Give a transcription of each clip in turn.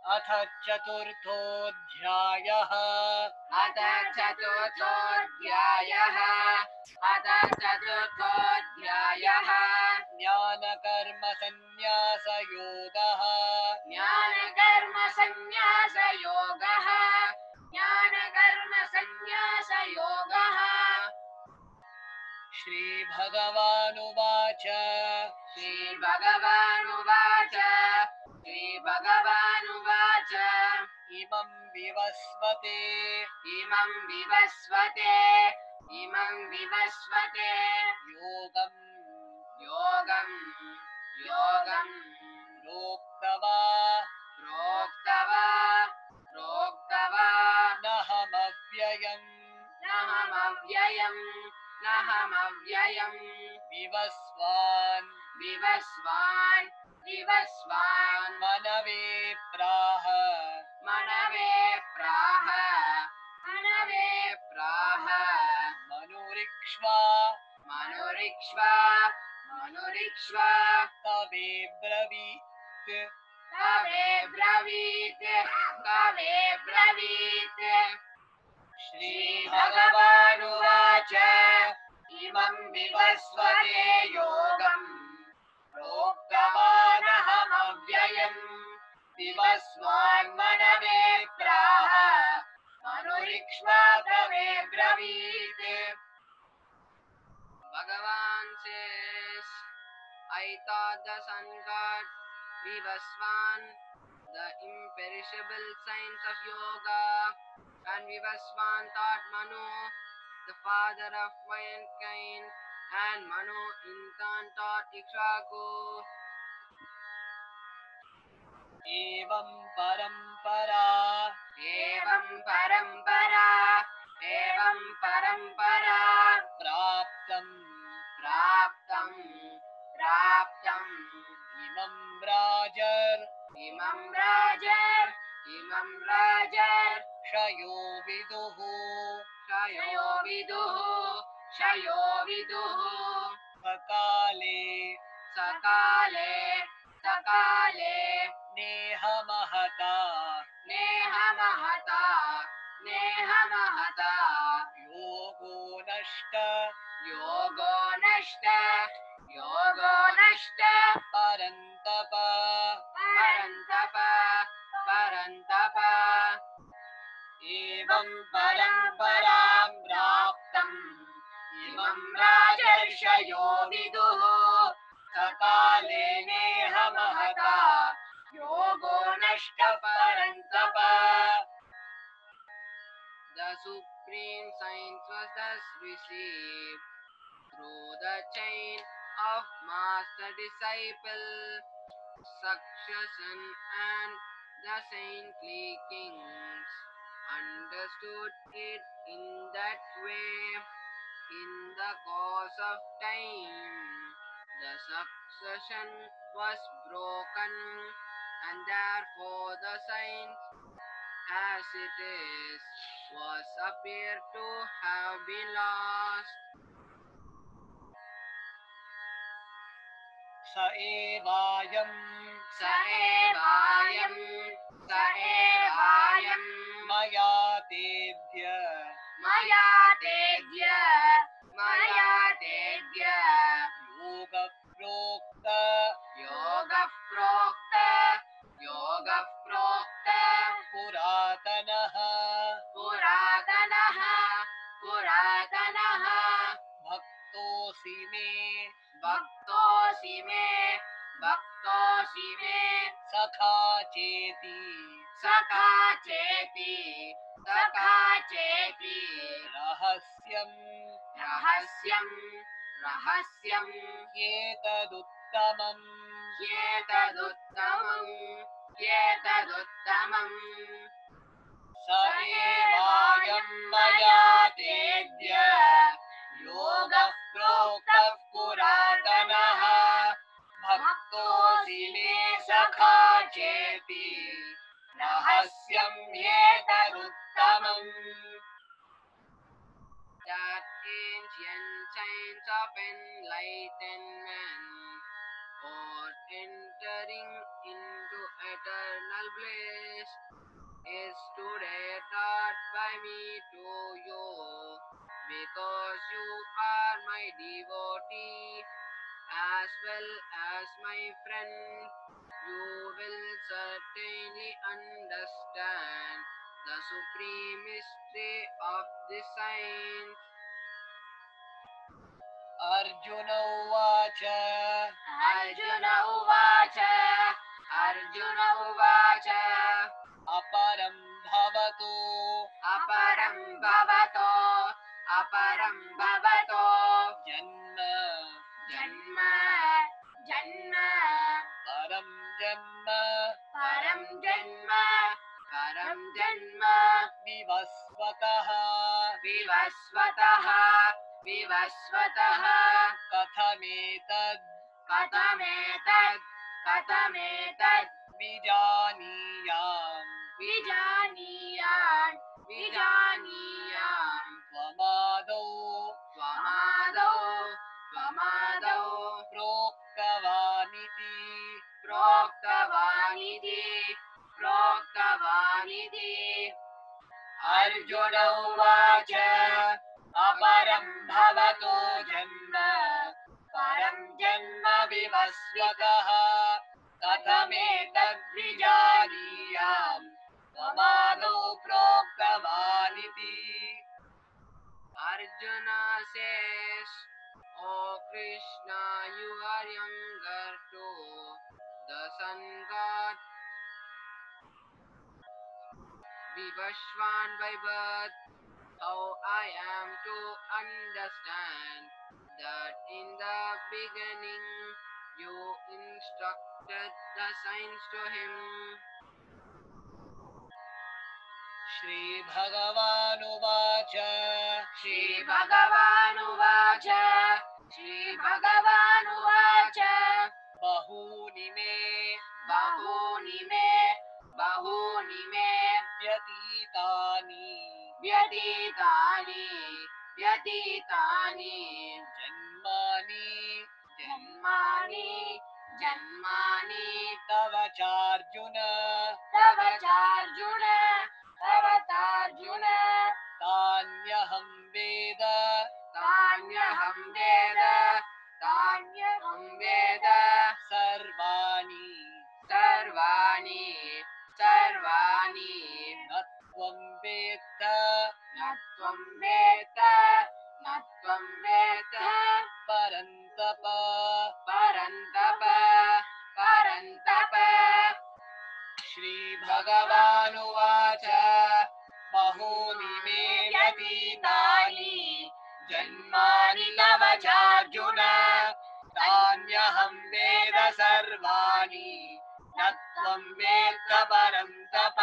अथ चतुर्थोऽध्यायः। अथ चतुर्थोऽध्यायः। अथ चतुर्थोऽध्यायः। ज्ञानकर्मसन्न्यासयोगः। ज्ञानकर्मसन्न्यासयोगः। ज्ञानकर्मसन्न्यासयोगः। श्रीभगवानुवाच। श्रीभगवानुवाच। श्रीभगवानुवाच। इमं विवस्वते। इमं विवस्वते। इमं विवस्वते। योगम् योगं योगं प्रोक्तवा प्रोक्तवा नहमव्ययम्। नहमव्ययम् नहमव्ययम् विवस्वान् विवस्वान् मनवे प्राह। मनवे प्राह मनुरिक्ष्वा तवे ब्रवीत् श्रीभगवानुवाच। इमं विवस्वते योगम् प्रोक्तवानहमव्ययम् विवस्वान् मनवे प्राह मनुरिक्ष्वा तवे ब्रवीत्। Bhagavan says, I thought the sun god Vivaswan, the imperishable science of yoga, and Vivaswan thought Manu, the father of mankind, and Manu in turn thought Ikshvaku. एवं परंपरा प्राप्तम् इमं राजर् क्षयो विदुः सकाले नेह महता योगो नष्ट परन्तप एवं परम्परां प्राप्तम् इमं राजर्षयो विदुः सकाले नेह महता योगो नष्ट परन्तप. The supreme science was thus received through the chain of master-disciple succession, and the saintly kings understood it in that way. In the course of time, the succession was broken, and therefore the science as it is was appeared to have been lost. स एवायम् मया तेद्य योगः प्रोक्त पुरातनः भक्तोऽसि मे सखा चेति रहस्यम् एतदुत्तमम् स एवायम् मया तेद्य योगः प्रोक्तः पुरातनः भक्तोऽसि मे सखा चेति रहस्यम् एतदुत्तमम्. That ancient science of enlightenment or entering into eternal bliss is today taught by me to you, because you are my devotee as well as my friend. You will certainly understand the supreme mystery of the science. Arjuna उवाच अर्जुन उवाच अर्जुन उवाच अपरं भवतो अपरं भवतो अपरं भवतो जन्म जन्म जन्म परं जन्म परं जन्म परं जन्म विवस्वतः विवस्वतः विवस्वतः कथमेतद् कथमेतत् कथमेतत् विजानीयाम् विजानीयाम् विजानीयाम् त्वमादौ त्वमादौ त्वमादौ प्रोक्तवानिति प्रोक्तवानिति प्रोक्तवानिति अर्जुन उवाच अपरं भवतो जन्म परं जन्म विवस्वतः कथमेतद्विजानीयाम् त्वमादौ प्रोक्तवानिति Arjuna says, O Krishna, you are younger too, the sun god, Vivashwan by birth. How I am to understand that in the beginning you instructed the signs to him. श्रीभगवानुवाच श्रीभगवानुवाच श्रीभगवानुवाच बहूनि मे बहूनि मे बहूनि मे व्यतीतानि व्यतीतानि व्यतीतानि जन्मानि जन्मानि जन्मानि तव चार्जुन तव चार्जुन तव चार्जुन तान्यहं वेद तान्यहं वेद तान्यहं वेद सर्वाणि सर्वाणि सर्वाणि न त्वं वेत्त न त्वं वेत्त न त्वं वेत्त परन्तप परन्तप परन्तप श्रीभगवानुवाच बहूनि मे व्यतीतानि जन्मानि तव चार्जुन तान्यहं वेद सर्वाणि न त्वं वेत्त परन्तप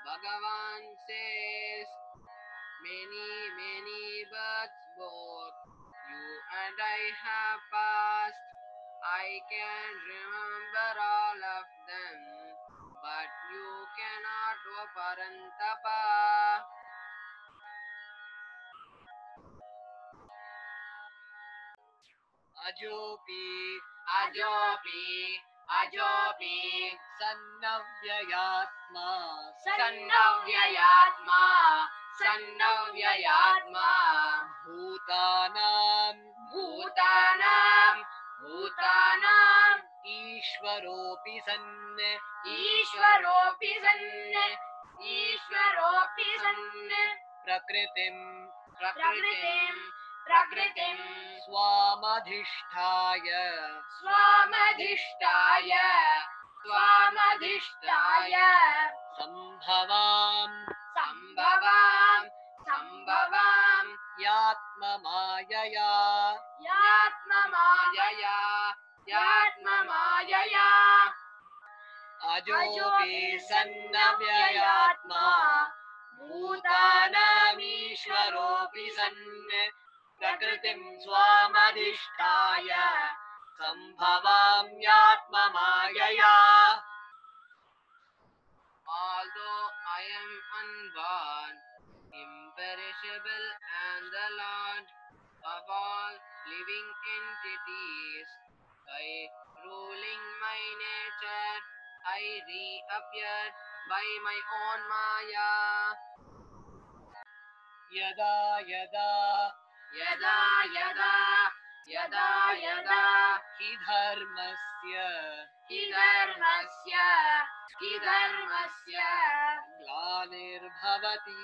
Bhagavan says, many births both you and I have passed. I can remember all of them, but you cannot, O Parantapa. अजोऽपि अजोऽपि सन्नव्ययात्मा सन्नव्ययात्मा भूतानां ईश्वरोऽपि सन् ईश्वरोऽपि सन् प्रकृतिं प्रकृतिं स्वामधिष्ठाय स्वामधिष्ठाय सम्भवाम् यात्ममायया अजोऽपि सन्नव्ययात्मा भूतानामीश्वरोऽपि सन् प्रकृतिं स्वामधिष्ठाय सम्भवाम्यात्ममायया Although I am unborn, imperishable and the Lord of all, living entities. By ruling my nature, I reappear by my own Maya. यदा यदा Yada yada yada yada हि धर्मस्य Hidharmasya ग्लानिर्भवति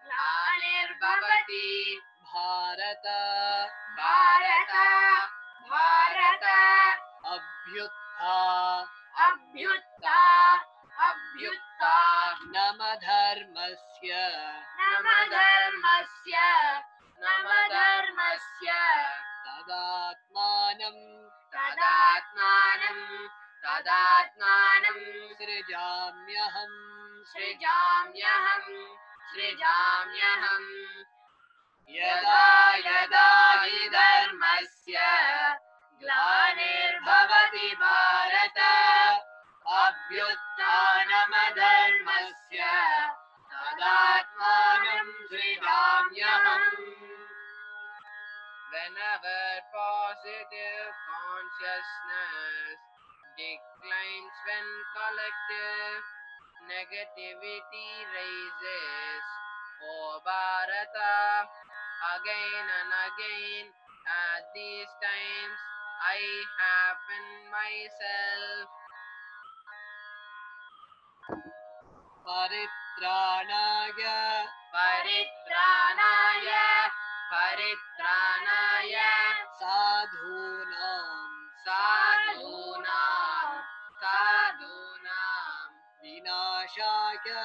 Glanirbhavati Bharata Bharata अभ्युत्था Abhyutta नम धर्मस्य Namadharmasya तदात्मानं Tadatmanam Srijamyaham यदा यदा हि धर्मस्य ग्लानिर्भवति भारत अभ्युत्थानमधर्मस्य तदात्मानं सृजाम्यहम्. Whenever positive consciousness declines, when collective negativity rises, O Bharata, again and again at these times I happen myself. Paritranaya sadhunam vinashaya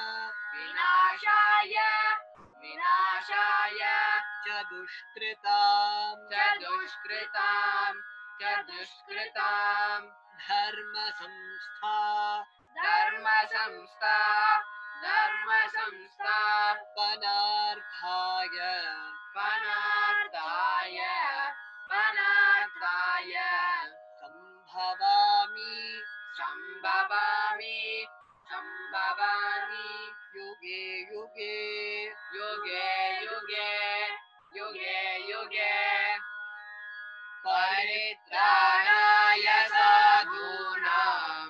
च दुष्कृतां धर्म संस्था पनार्थाय संभवामि युगे युगे परित्राणाय साधूनां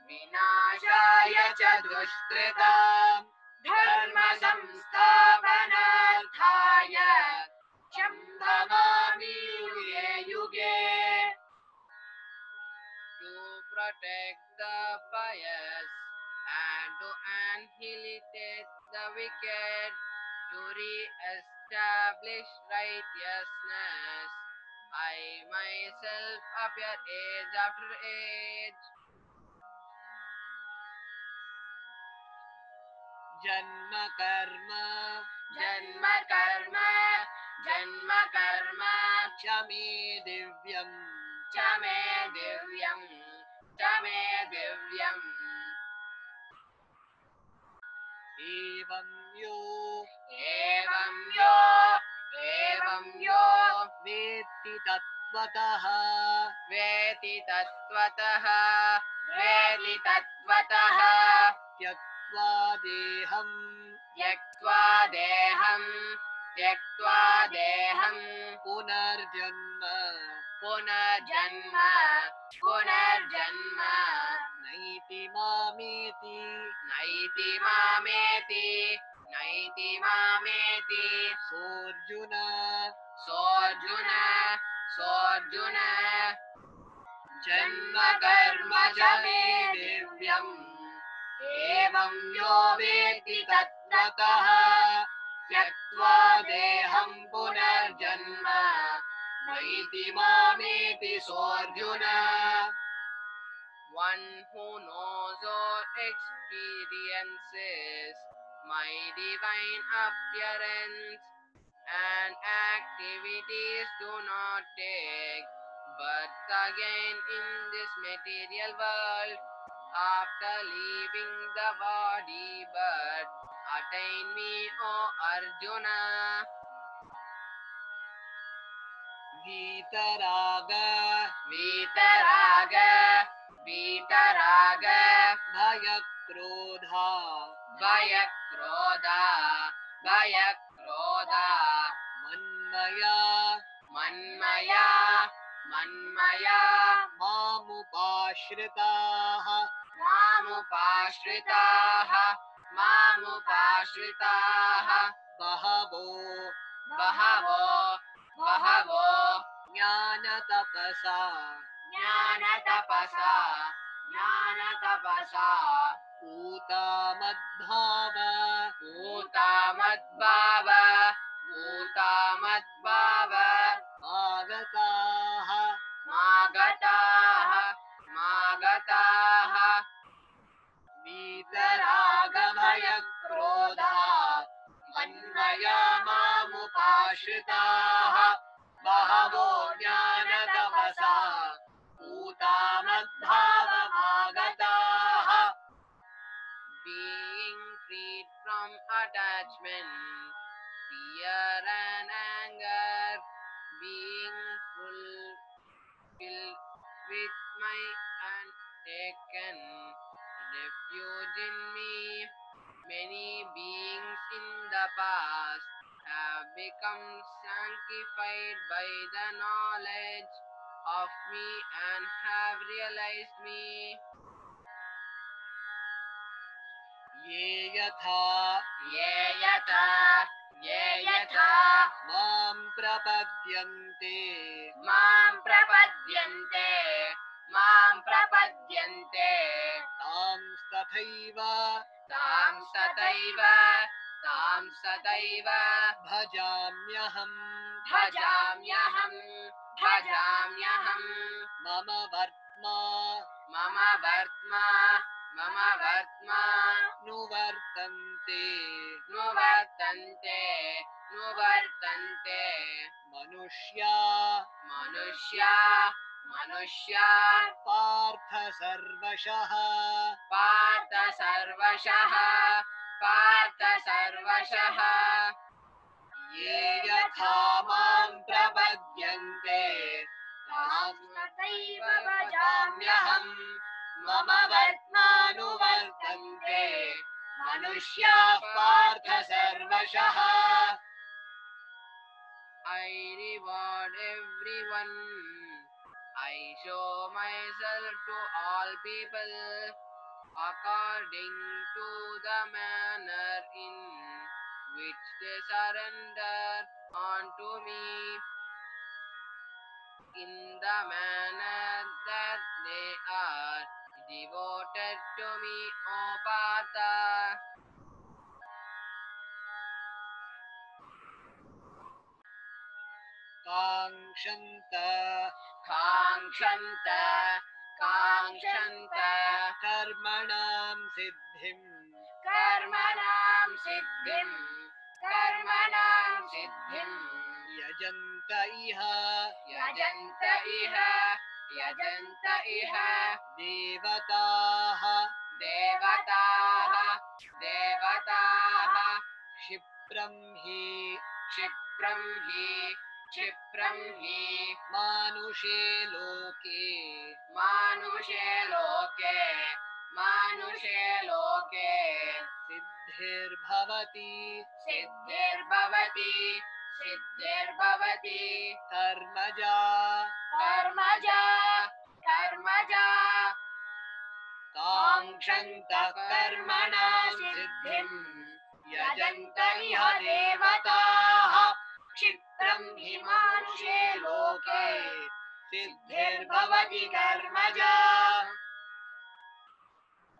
विनाशाय च दुष्कृतां धर्म संस्थापनार्थाय संभवामि युगे. To protect the pious and to annihilate the wicked, to re-establish righteousness, I myself appear age after age. जन्म कर्म च मे दिव्यम् एवं यो वेत्ति तत्त्वतः त्यक्त्वा देहं पुनर्जन्म नैति मामेति सोऽर्जुन जन्म कर्म च मे दिव्यम् एवं यो वेत्ति तत्त्वतः त्यक्त्वा देहं पुनर्जन्म नैति मामेति सोऽर्जुन. One who knows or experiences my divine appearance and activities do not take birth again in this material world after leaving the body but attain me, O Arjuna. वीतराग भयक्रोधा मन्मया मन्मया मन्मया मामुपाश्रिताः मामुपाश्रिताः मामुपाश्रिताः बहवो बहवो बहवो ज्ञानतपसा ज्ञानतपसा ज्ञानतपसा पूता मद्भाव पूता मद्भाव पूता मद्भाव आगताः मागताः मागताः वीतरागभयक्रोधा मन्मया मामुपाश्रिताः बहवो ज्ञानतपसा पूता मद्भावमागताः being freed from attachment, fear and anger, being filled with my and taken refuge in me. Many beings in the past have become sanctified by the knowledge of me and have realized me. ये यथा ये यथा मां प्रपद्यन्ते मां प्रपद्यन्ते तां तथैव भजाम्यहम् मम वर्त्मा नुवर्तन्ते नुवर्तन्ते मनुष्या पार्थ सर्वशः पार्थ सर्वशः ये यथा मां प्रपद्यन्ते तथैव भजाम्यहम् मम वर्त्मानुवर्तन्ते मनुष्याः पार्थ सर्वशः I reward everyone. I show myself to all people according to the manner in which they surrender unto me, in the manner that they are devoted to me, O Partha. काङ्क्षन्त कर्मणां सिद्धिं यजन्त इह देवताः क्षिप्रं हि मानुषे लोके सिद्धिर्भवति कर्मजा काङ्क्षन्त कर्मणां सिद्धिं यजन्त इह देवताः क्षिप्रं हि मानुषे लोके सिद्धिर्भवति कर्मजा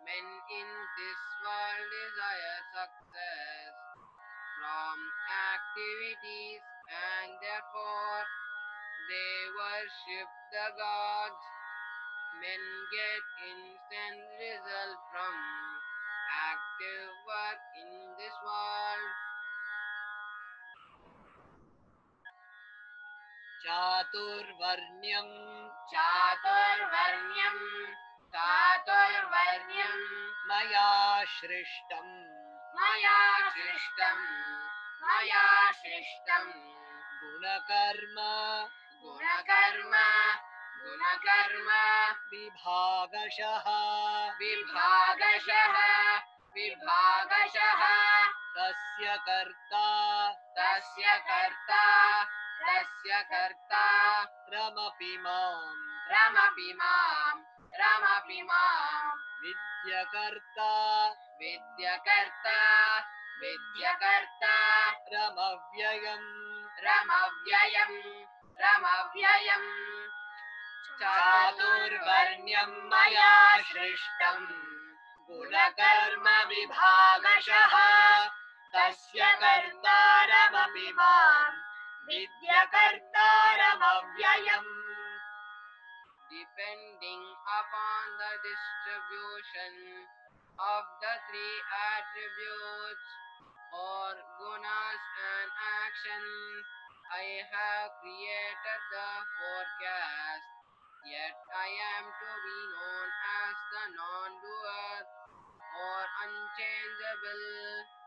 Men in this world desire success from activities and therefore they worship the gods. Men get instant result from active work in this world. चातुर्वर्ण्यं मया सृष्टम् गुणकर्म विभागशः विभागशः तस्य कर्ता तस्य कर्ता तस्य कर्ता रमपि मां रमपि मां विद्यकर्ता विद्यकर्ता विद्यकर्ता रमव्ययम् रमव्ययम् चातुर्वर्ण्यं मया सृष्टम् गुणकर्मविभागशः तस्य कर्तारमपि मां विद्यकर्तारमव्ययम्. Depending upon the distribution of the three attributes or gunas and actions, I have created the forecast. Yet I am to be known as the non-doer or unchangeable.